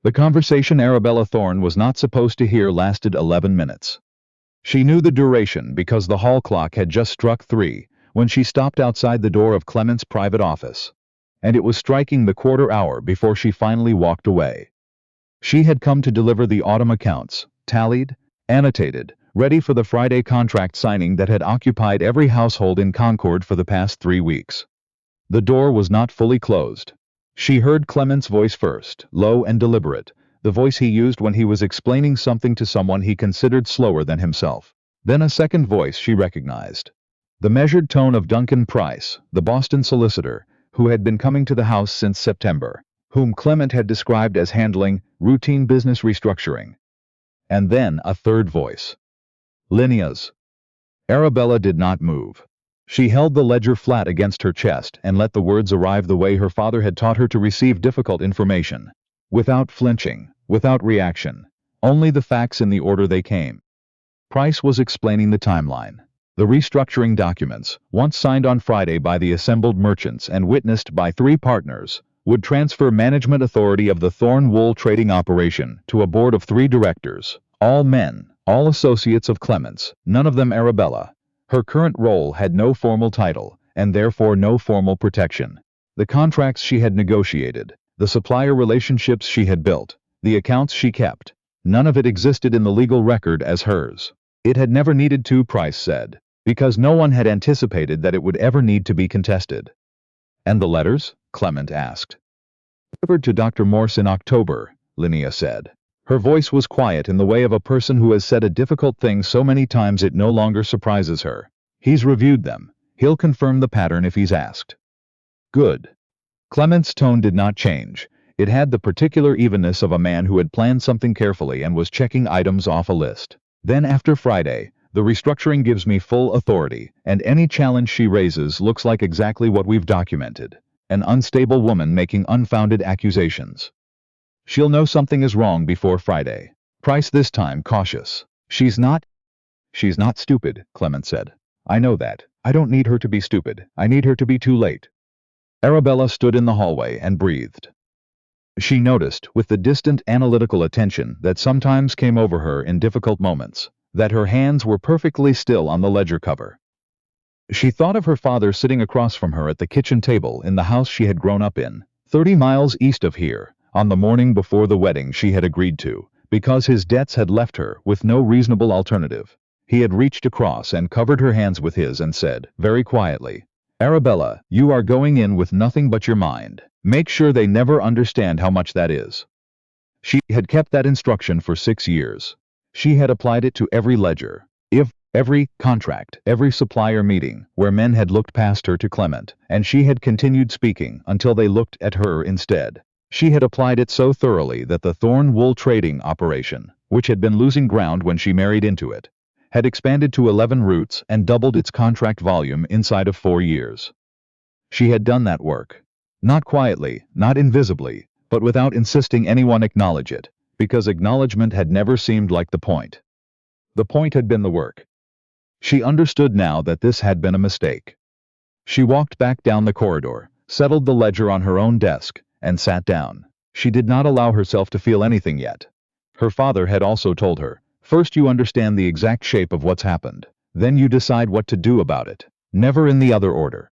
The conversation Arabella Thorne was not supposed to hear lasted 11 minutes. She knew the duration because the hall clock had just struck 3 when she stopped outside the door of Clement's private office, and it was striking the quarter hour before she finally walked away. She had come to deliver the autumn accounts, tallied, annotated, ready for the Friday contract signing that had occupied every household in Concord for the past 3 weeks. The door was not fully closed. She heard Clement's voice first, low and deliberate, the voice he used when he was explaining something to someone he considered slower than himself. Then a second voice she recognized. The measured tone of Duncan Price, the Boston solicitor, who had been coming to the house since September, whom Clement had described as handling routine business restructuring. And then a third voice. Linea's. Arabella did not move. She held the ledger flat against her chest and let the words arrive the way her father had taught her to receive difficult information. Without flinching, without reaction, only the facts in the order they came. Price was explaining the timeline. The restructuring documents, once signed on Friday by the assembled merchants and witnessed by 3 partners, would transfer management authority of the Thorne wool trading operation to a board of 3 directors, all men, all associates of Clement's, none of them Arabella. Her current role had no formal title, and therefore no formal protection. The contracts she had negotiated, the supplier relationships she had built, the accounts she kept, none of it existed in the legal record as hers. It had never needed to, Price said, because no one had anticipated that it would ever need to be contested. And the letters? Clement asked. Delivered to Dr. Morse in October, Linnea said. Her voice was quiet in the way of a person who has said a difficult thing so many times it no longer surprises her. He's reviewed them. He'll confirm the pattern if he's asked. Good. Clement's tone did not change. It had the particular evenness of a man who had planned something carefully and was checking items off a list. Then after Friday, the restructuring gives me full authority, and any challenge she raises looks like exactly what we've documented. An unstable woman making unfounded accusations. She'll know something is wrong before Friday. Price this time cautious. She's not stupid, Clement said. I know that. I don't need her to be stupid. I need her to be too late. Arabella stood in the hallway and breathed. She noticed, with the distant analytical attention that sometimes came over her in difficult moments, that her hands were perfectly still on the ledger cover. She thought of her father sitting across from her at the kitchen table in the house she had grown up in, 30 miles east of here, on the morning before the wedding she had agreed to, because his debts had left her with no reasonable alternative. He had reached across and covered her hands with his and said, very quietly, Arabella, you are going in with nothing but your mind. Make sure they never understand how much that is. She had kept that instruction for 6 years. She had applied it to every ledger, every contract, every supplier meeting, where men had looked past her to Clement, and she had continued speaking until they looked at her instead. She had applied it so thoroughly that the Thorne wool trading operation, which had been losing ground when she married into it, had expanded to 11 routes and doubled its contract volume inside of 4 years. She had done that work. Not quietly, not invisibly, but without insisting anyone acknowledge it, because acknowledgement had never seemed like the point. The point had been the work. She understood now that this had been a mistake. She walked back down the corridor, settled the ledger on her own desk, and sat down. She did not allow herself to feel anything yet. Her father had also told her, first you understand the exact shape of what's happened, then you decide what to do about it, never in the other order.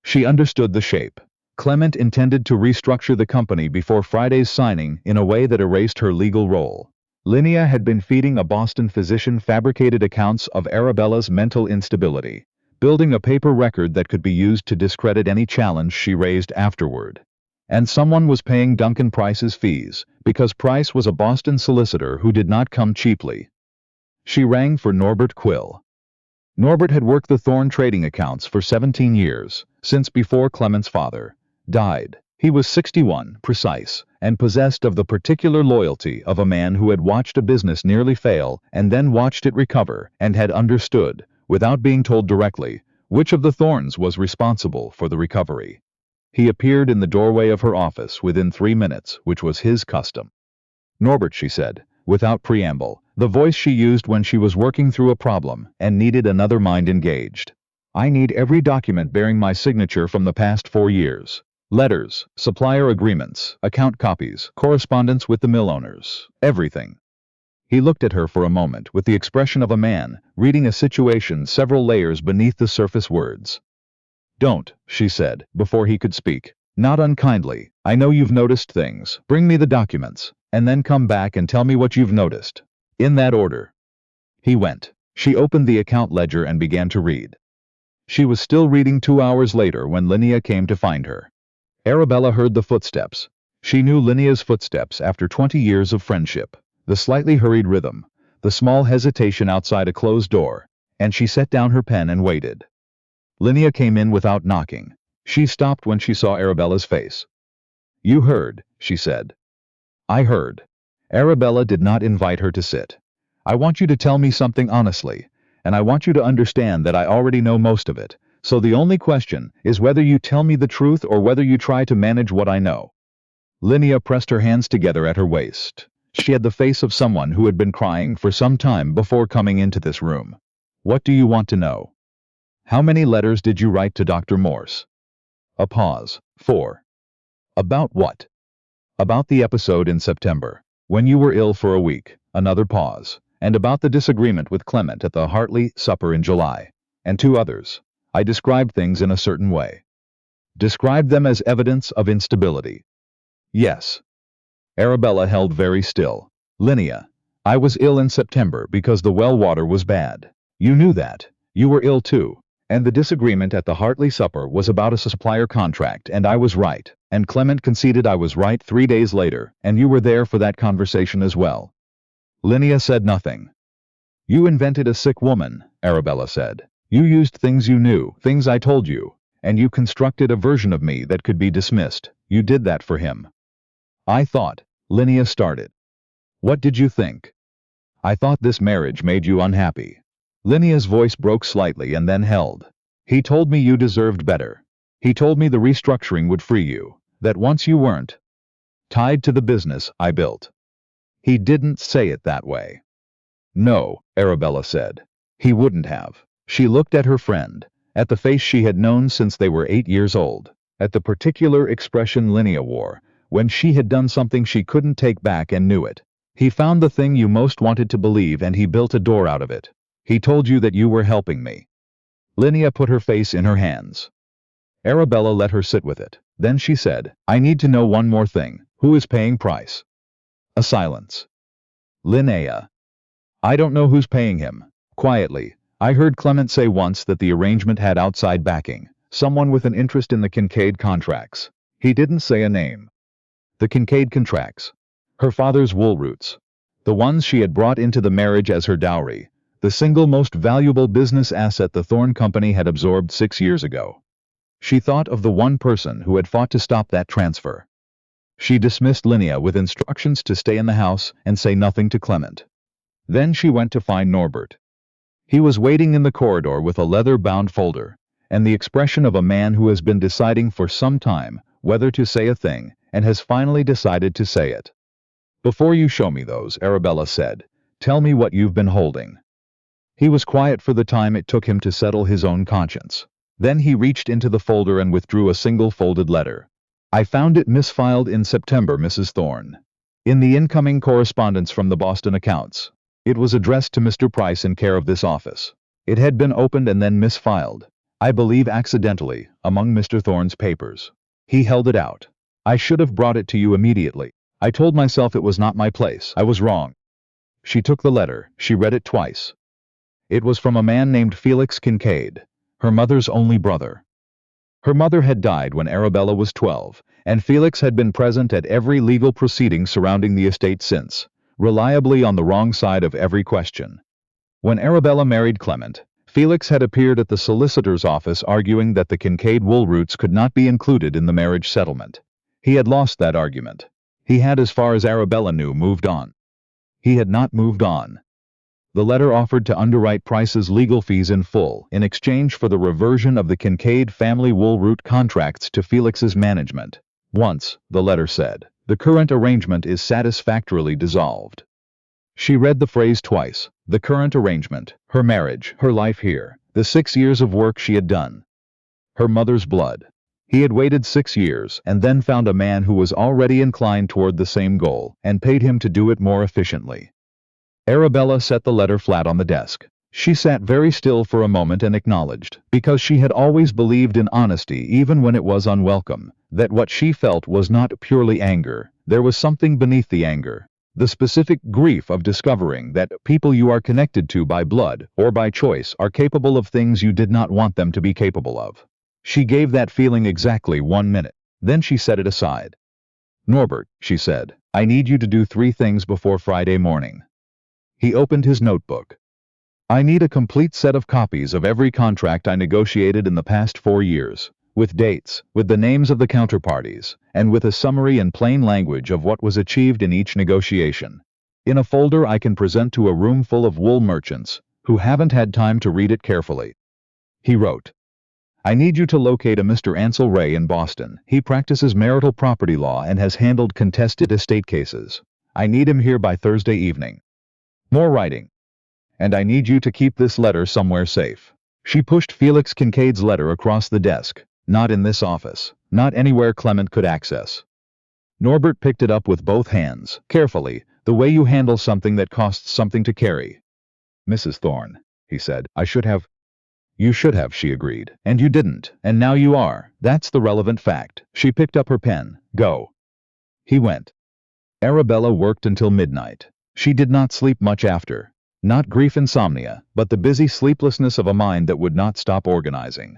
She understood the shape. Clement intended to restructure the company before Friday's signing in a way that erased her legal role. Linnea had been feeding a Boston physician fabricated accounts of Arabella's mental instability, building a paper record that could be used to discredit any challenge she raised afterward. And someone was paying Duncan Price's fees, because Price was a Boston solicitor who did not come cheaply. She rang for Norbert Quill. Norbert had worked the Thorne trading accounts for 17 years, since before Clement's father died. He was 61, precise, and possessed of the particular loyalty of a man who had watched a business nearly fail and then watched it recover and had understood, without being told directly, which of the Thornes was responsible for the recovery. He appeared in the doorway of her office within 3 minutes, which was his custom. Norbert, she said, without preamble, the voice she used when she was working through a problem and needed another mind engaged. I need every document bearing my signature from the past 4 years. Letters, supplier agreements, account copies, correspondence with the mill owners, everything. He looked at her for a moment with the expression of a man reading a situation several layers beneath the surface words. "Don't," she said, before he could speak. "Not unkindly. I know you've noticed things. Bring me the documents, and then come back and tell me what you've noticed. In that order." He went. She opened the account ledger and began to read. She was still reading 2 hours later when Linnea came to find her. Arabella heard the footsteps. She knew Linnea's footsteps after 20 years of friendship. The slightly hurried rhythm, the small hesitation outside a closed door, and she set down her pen and waited. Linnea came in without knocking. She stopped when she saw Arabella's face. "You heard," she said. "I heard." Arabella did not invite her to sit. "I want you to tell me something honestly, and I want you to understand that I already know most of it, so the only question is whether you tell me the truth or whether you try to manage what I know." Linnea pressed her hands together at her waist. She had the face of someone who had been crying for some time before coming into this room. "What do you want to know? How many letters did you write to Dr. Morse?" A pause. 4. "About what?" "About the episode in September, when you were ill for a week." Another pause. "And about the disagreement with Clement at the Hartley supper in July. And 2 others. I described things in a certain way." "Described them as evidence of instability." "Yes." Arabella held very still. "Linnea, I was ill in September because the well water was bad. You knew that. You were ill too. And the disagreement at the Hartley supper was about a supplier contract, and I was right. And Clement conceded I was right 3 days later, and you were there for that conversation as well." Linnea said nothing. "You invented a sick woman," Arabella said. "You used things you knew, things I told you, and you constructed a version of me that could be dismissed. You did that for him." "I thought," Linnea started. "What did you think?" "I thought this marriage made you unhappy." Linnea's voice broke slightly and then held. "He told me you deserved better. He told me the restructuring would free you, that once you weren't tied to the business I built." "He didn't say it that way." "No," Arabella said. "He wouldn't have." She looked at her friend, at the face she had known since they were 8 years old, at the particular expression Linnea wore, when she had done something she couldn't take back and knew it. "He found the thing you most wanted to believe and he built a door out of it. He told you that you were helping me." Linnea put her face in her hands. Arabella let her sit with it. Then she said, "I need to know one more thing. Who is paying price?" A silence. "Linnea." "I don't know who's paying him." Quietly, "I heard Clement say once that the arrangement had outside backing, someone with an interest in the Kincaid contracts. He didn't say a name." The Kincaid contracts. Her father's wool roots. The ones she had brought into the marriage as her dowry. The single most valuable business asset the Thorne Company had absorbed 6 years ago. She thought of the one person who had fought to stop that transfer. She dismissed Linnea with instructions to stay in the house and say nothing to Clement. Then she went to find Norbert. He was waiting in the corridor with a leather-bound folder, and the expression of a man who has been deciding for some time whether to say a thing and has finally decided to say it. "Before you show me those," Arabella said, "tell me what you've been holding." He was quiet for the time it took him to settle his own conscience. Then he reached into the folder and withdrew a single folded letter. "I found it misfiled in September, Mrs. Thorne. In the incoming correspondence from the Boston accounts. It was addressed to Mr. Price in care of this office. It had been opened and then misfiled, I believe accidentally, among Mr. Thorne's papers." He held it out. "I should have brought it to you immediately. I told myself it was not my place. I was wrong." She took the letter. She read it twice. It was from a man named Felix Kincaid, her mother's only brother. Her mother had died when Arabella was 12, and Felix had been present at every legal proceeding surrounding the estate since, reliably on the wrong side of every question. When Arabella married Clement, Felix had appeared at the solicitor's office arguing that the Kincaid wool roots could not be included in the marriage settlement. He had lost that argument. He had, as far as Arabella knew, moved on. He had not moved on. The letter offered to underwrite Price's legal fees in full in exchange for the reversion of the Kincaid family wool root contracts to Felix's management. Once, the letter said, "The current arrangement is satisfactorily dissolved." She read the phrase twice. The current arrangement, her marriage, her life here, the 6 years of work she had done. Her mother's blood. He had waited 6 years and then found a man who was already inclined toward the same goal and paid him to do it more efficiently. Arabella set the letter flat on the desk. She sat very still for a moment and acknowledged, because she had always believed in honesty even when it was unwelcome, that what she felt was not purely anger. There was something beneath the anger. The specific grief of discovering that people you are connected to by blood or by choice are capable of things you did not want them to be capable of. She gave that feeling exactly 1 minute. Then she set it aside. "Norbert," she said, "I need you to do 3 things before Friday morning." He opened his notebook. "I need a complete set of copies of every contract I negotiated in the past 4 years, with dates, with the names of the counterparties, and with a summary in plain language of what was achieved in each negotiation. In a folder I can present to a room full of wool merchants who haven't had time to read it carefully." He wrote, "I need you to locate a Mr. Ansel Ray in Boston. He practices marital property law and has handled contested estate cases. I need him here by Thursday evening. More writing. And I need you to keep this letter somewhere safe." She pushed Felix Kincaid's letter across the desk. "Not in this office. Not anywhere Clement could access." Norbert picked it up with both hands, carefully, the way you handle something that costs something to carry. "Mrs. Thorne," he said, "I should have—" "You should have," she agreed. "And you didn't, and now you are. That's the relevant fact." She picked up her pen. "Go." He went. Arabella worked until midnight. She did not sleep much after. Not grief insomnia, but the busy sleeplessness of a mind that would not stop organizing.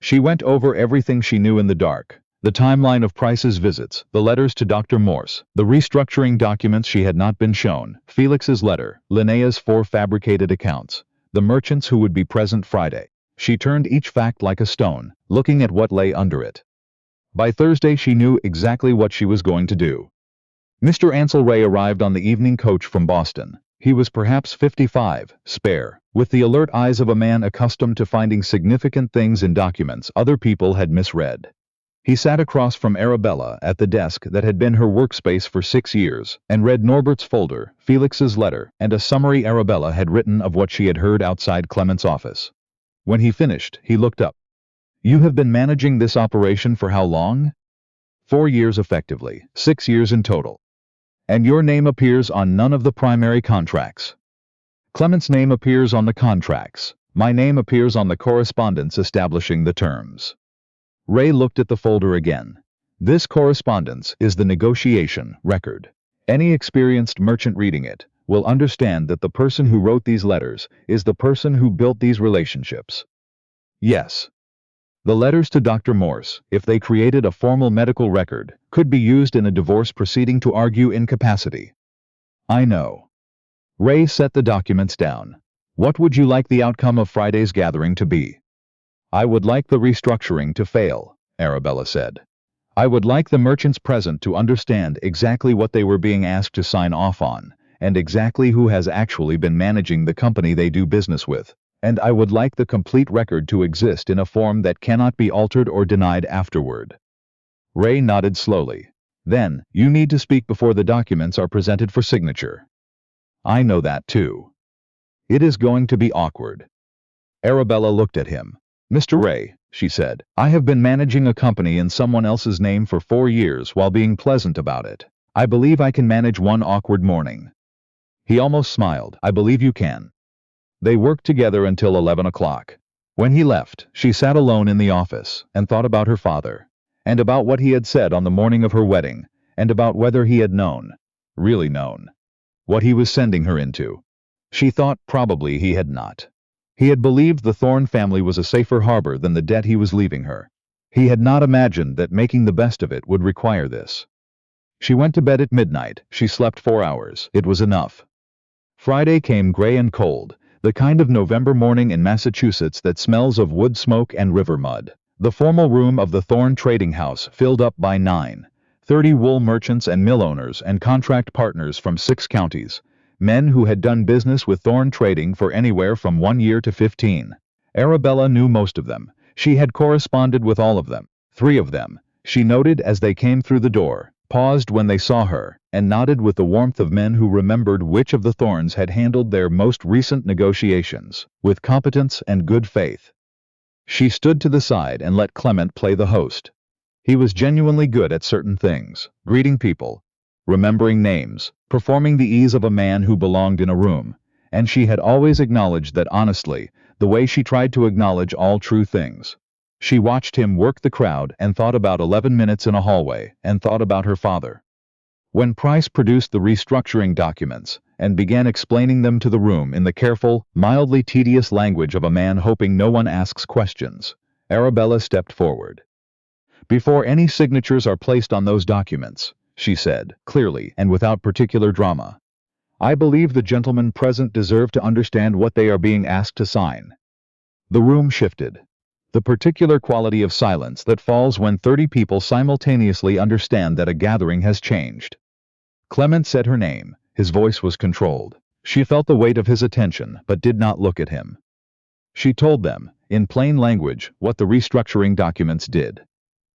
She went over everything she knew in the dark. The timeline of Price's visits, the letters to Dr. Morse, the restructuring documents she had not been shown, Felix's letter, Linnea's 4 fabricated accounts, the merchants who would be present Friday. She turned each fact like a stone, looking at what lay under it. By Thursday she knew exactly what she was going to do. Mr. Ansel Ray arrived on the evening coach from Boston. He was perhaps 55, spare, with the alert eyes of a man accustomed to finding significant things in documents other people had misread. He sat across from Arabella at the desk that had been her workspace for 6 years, and read Norbert's folder, Felix's letter, and a summary Arabella had written of what she had heard outside Clement's office. When he finished, he looked up. "You have been managing this operation for how long?" 4 years effectively, 6 years in total. "And your name appears on none of the primary contracts." "Clement's name appears on the contracts. My name appears on the correspondence establishing the terms." Ray looked at the folder again. "This correspondence is the negotiation record. Any experienced merchant reading it will understand that the person who wrote these letters is the person who built these relationships." "Yes." The letters to Dr. Morse, if they created a formal medical record, could be used in a divorce proceeding to argue incapacity. "I know." Ray set the documents down. "What would you like the outcome of Friday's gathering to be?" "I would like the restructuring to fail," Arabella said. "I would like the merchants present to understand exactly what they were being asked to sign off on, and exactly who has actually been managing the company they do business with. And I would like the complete record to exist in a form that cannot be altered or denied afterward." Ray nodded slowly. "Then, you need to speak before the documents are presented for signature." "I know that too." "It is going to be awkward." Arabella looked at him. "Mr. Ray," she said, "I have been managing a company in someone else's name for 4 years while being pleasant about it. I believe I can manage one awkward morning." He almost smiled. "I believe you can." They worked together until 11 o'clock. When he left, she sat alone in the office and thought about her father, and about what he had said on the morning of her wedding, and about whether he had known, really known, what he was sending her into. She thought probably he had not. He had believed the Thorne family was a safer harbor than the debt he was leaving her. He had not imagined that making the best of it would require this. She went to bed at midnight. She slept 4 hours. It was enough. Friday came gray and cold, the kind of November morning in Massachusetts that smells of wood smoke and river mud. The formal room of the Thorne Trading House filled up by 9:30 wool merchants and mill owners and contract partners from 6 counties, men who had done business with Thorne Trading for anywhere from 1 year to 15. Arabella knew most of them. She had corresponded with all of them. 3 of them, she noted as they came through the door, paused when they saw her, and nodded with the warmth of men who remembered which of the Thornes had handled their most recent negotiations, with competence and good faith. She stood to the side and let Clement play the host. He was genuinely good at certain things, greeting people, remembering names, performing the ease of a man who belonged in a room, and she had always acknowledged that honestly, the way she tried to acknowledge all true things. She watched him work the crowd and thought about 11 minutes in a hallway and thought about her father. When Price produced the restructuring documents and began explaining them to the room in the careful, mildly tedious language of a man hoping no one asks questions, Arabella stepped forward. "Before any signatures are placed on those documents," she said, clearly and without particular drama, "I believe the gentlemen present deserve to understand what they are being asked to sign." The room shifted. The particular quality of silence that falls when 30 people simultaneously understand that a gathering has changed. Clement said her name. His voice was controlled. She felt the weight of his attention, but did not look at him. She told them, in plain language, what the restructuring documents did.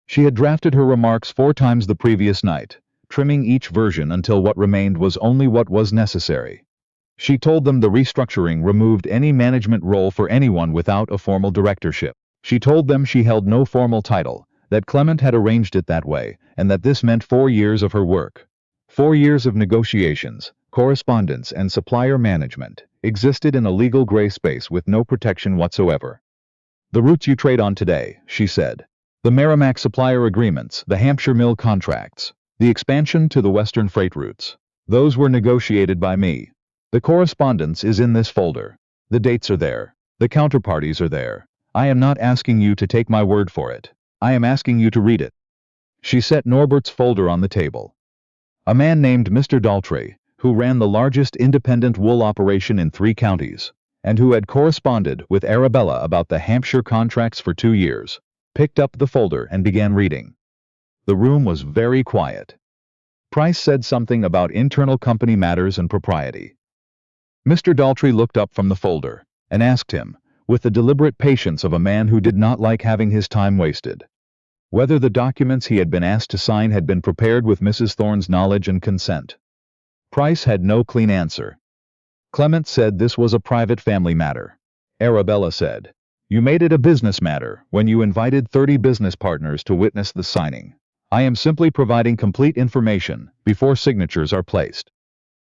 She had drafted her remarks 4 times the previous night, trimming each version until what remained was only what was necessary. She told them the restructuring removed any management role for anyone without a formal directorship. She told them she held no formal title, that Clement had arranged it that way, and that this meant 4 years of her work. 4 years of negotiations, correspondence, and supplier management existed in a legal gray space with no protection whatsoever. "The routes you trade on today," she said. "The Merrimack supplier agreements, the Hampshire mill contracts, the expansion to the western freight routes. Those were negotiated by me. The correspondence is in this folder. The dates are there. The counterparties are there. I am not asking you to take my word for it. I am asking you to read it." She set Norbert's folder on the table. A man named Mr. Daltrey, who ran the largest independent wool operation in 3 counties, and who had corresponded with Arabella about the Hampshire contracts for 2 years, picked up the folder and began reading. The room was very quiet. Price said something about internal company matters and propriety. Mr. Daltrey looked up from the folder and asked him, with the deliberate patience of a man who did not like having his time wasted, whether the documents he had been asked to sign had been prepared with Mrs. Thorne's knowledge and consent. Price had no clean answer. Clement said this was a private family matter. Arabella said, "You made it a business matter when you invited 30 business partners to witness the signing. I am simply providing complete information before signatures are placed."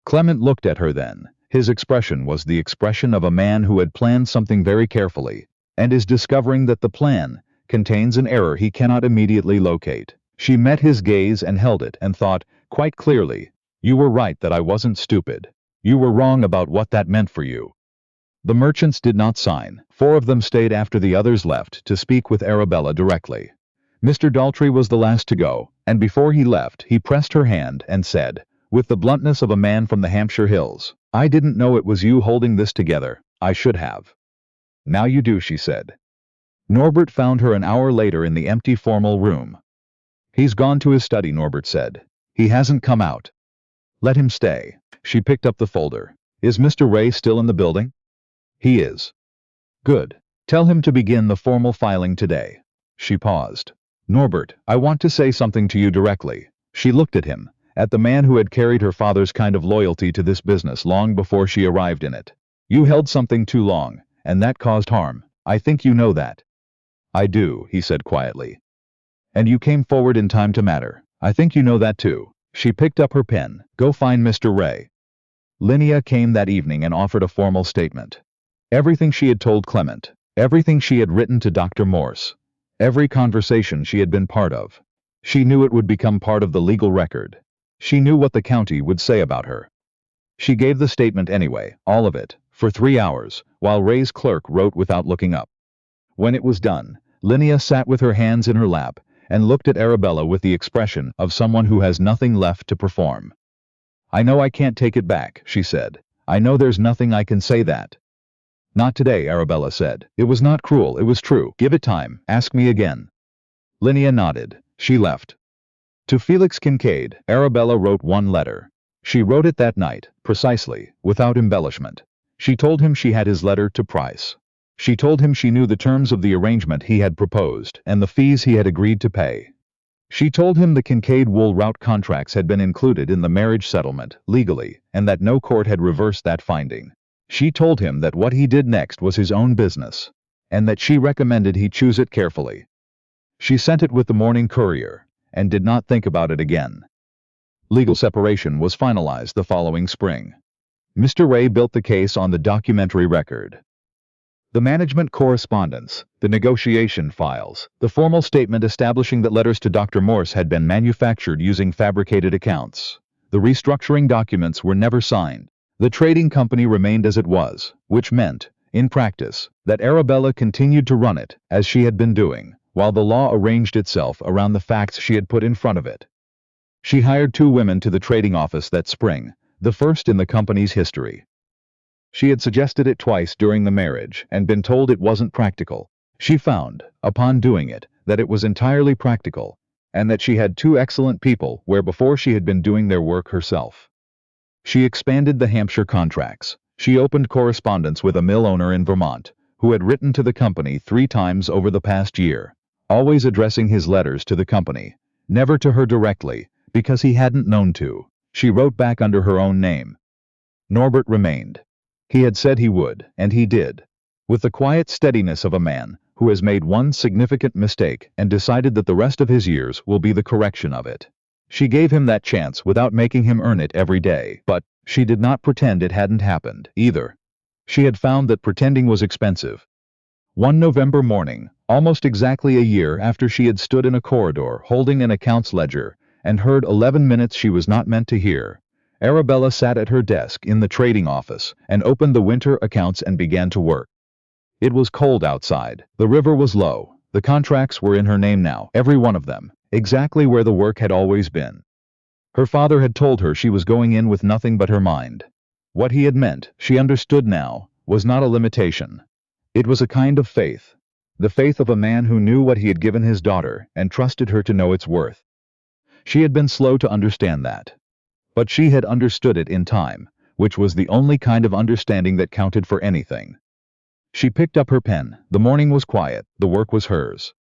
Clement looked at her then. His expression was the expression of a man who had planned something very carefully, and is discovering that the plan contains an error he cannot immediately locate. She met his gaze and held it and thought, quite clearly, "You were right that I wasn't stupid. You were wrong about what that meant for you." The merchants did not sign. 4 of them stayed after the others left to speak with Arabella directly. Mr. Daltrey was the last to go, and before he left, he pressed her hand and said, with the bluntness of a man from the Hampshire hills, "I didn't know it was you holding this together. I should have." "Now you do," she said. Norbert found her an hour later in the empty formal room. "He's gone to his study," Norbert said. "He hasn't come out." "Let him stay." She picked up the folder. "Is Mr. Ray still in the building?" "He is." "Good. Tell him to begin the formal filing today." She paused. "Norbert, I want to say something to you directly." She looked at him, at the man who had carried her father's kind of loyalty to this business long before she arrived in it. "You held something too long, and that caused harm. I think you know that." "I do," he said quietly. "And you came forward in time to matter. I think you know that too." She picked up her pen. "Go find Mr. Ray." Linnea came that evening and offered a formal statement. Everything she had told Clement, everything she had written to Dr. Morse, every conversation she had been part of. She knew it would become part of the legal record. She knew what the county would say about her. She gave the statement anyway, all of it, for 3 hours, while Ray's clerk wrote without looking up. When it was done, Linnea sat with her hands in her lap and looked at Arabella with the expression of someone who has nothing left to perform. "I know I can't take it back," she said. "I know there's nothing I can say that." "Not today," Arabella said. "It was not cruel, it was true. Give it time. Ask me again." Linnea nodded. She left. To Felix Kincaid, Arabella wrote 1 letter. She wrote it that night, precisely, without embellishment. She told him she had his letter to Price. She told him she knew the terms of the arrangement he had proposed and the fees he had agreed to pay. She told him the Kincaid wool route contracts had been included in the marriage settlement, legally, and that no court had reversed that finding. She told him that what he did next was his own business, and that she recommended he choose it carefully. She sent it with the morning courier, and did not think about it again. Legal separation was finalized the following spring. Mr. Ray built the case on the documentary record. The management correspondence, the negotiation files, the formal statement establishing that letters to Dr. Morse had been manufactured using fabricated accounts. The restructuring documents were never signed. The trading company remained as it was, which meant, in practice, that Arabella continued to run it, as she had been doing, while the law arranged itself around the facts she had put in front of it. She hired 2 women to the trading office that spring, the first in the company's history. She had suggested it twice during the marriage and been told it wasn't practical. She found, upon doing it, that it was entirely practical, and that she had 2 excellent people where before she had been doing their work herself. She expanded the Hampshire contracts. She opened correspondence with a mill owner in Vermont, who had written to the company 3 times over the past year, always addressing his letters to the company, never to her directly, because he hadn't known to. She wrote back under her own name. Norbert remained. He had said he would, and he did. With the quiet steadiness of a man who has made one significant mistake and decided that the rest of his years will be the correction of it. She gave him that chance without making him earn it every day, but she did not pretend it hadn't happened, either. She had found that pretending was expensive. One November morning, almost exactly a year after she had stood in a corridor holding an accounts ledger and heard 11 minutes she was not meant to hear, Arabella sat at her desk in the trading office and opened the winter accounts and began to work. It was cold outside. The river was low. The contracts were in her name now, every one of them, exactly where the work had always been. Her father had told her she was going in with nothing but her mind. What he had meant, she understood now, was not a limitation. It was a kind of faith. The faith of a man who knew what he had given his daughter and trusted her to know its worth. She had been slow to understand that. But she had understood it in time, which was the only kind of understanding that counted for anything. She picked up her pen. The morning was quiet. The work was hers.